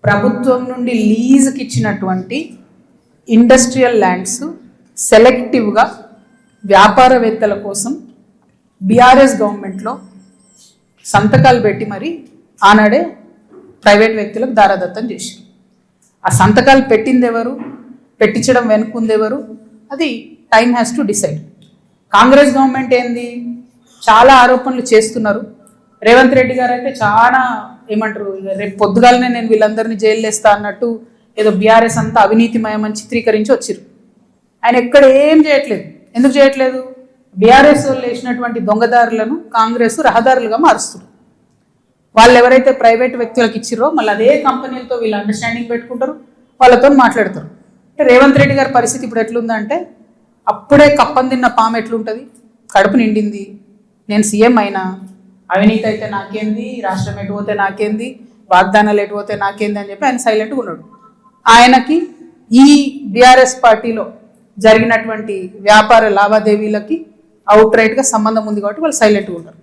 ప్రభుత్వం నుండి లీజుకి ఇచ్చినటువంటి ఇండస్ట్రియల్ ల్యాండ్స్ సెలెక్టివ్గా వ్యాపారవేత్తల కోసం బీఆర్ఎస్ గవర్నమెంట్లో సంతకాలు పెట్టి మరి ఆనాడే ప్రైవేట్ వ్యక్తులకు దారాదత్తం చేశారు. ఆ సంతకాలు పెట్టింది ఎవరు, పెట్టించడం వెనుకుంది ఎవరు, అది time has to decide. Congress government ఏంది, చాలా ఆరోపణలు చేస్తున్నారు. రేవంత్ రెడ్డి గారు అయితే చాలా ఏమంటారు, రేపు పొద్దుగాలనే నేను వీళ్ళందరినీ జైలు వేస్తా అన్నట్టు ఏదో బీఆర్ఎస్ అంతా అవినీతిమయమని చిత్రీకరించి వచ్చారు. ఆయన ఎక్కడ ఏం చేయట్లేదు. ఎందుకు చేయట్లేదు? బీఆర్ఎస్ వాళ్ళు వేసినటువంటి దొంగదారులను కాంగ్రెస్ రహదారులుగా మారుస్తుంది. వాళ్ళు ఎవరైతే ప్రైవేట్ వ్యక్తులకు ఇచ్చిరో మళ్ళీ అదే కంపెనీలతో వీళ్ళు అండర్స్టాండింగ్ పెట్టుకుంటారు, వాళ్ళతో మాట్లాడతారు. అంటే రేవంత్ రెడ్డి గారి పరిస్థితి ఇప్పుడు ఎట్లుందంటే, అప్పుడే కప్పం తిన్న పాము ఎట్లుంటుంది, కడుపు నిండింది, నేను సీఎం అయినా, అవినీతి అయితే నాకేంది, రాష్ట్రం ఎటు పోతే నాకేంది, వాగ్దానాలు ఎటు పోతే నాకేంది అని చెప్పి ఆయన సైలెంట్గా ఉన్నాడు. ఆయనకి ఈ బీఆర్ఎస్ పార్టీలో జరిగినటువంటి వ్యాపార లావాదేవీలకి అవుట్ రైట్గా సంబంధం ఉంది కాబట్టి వాళ్ళు సైలెంట్గా ఉంటారు.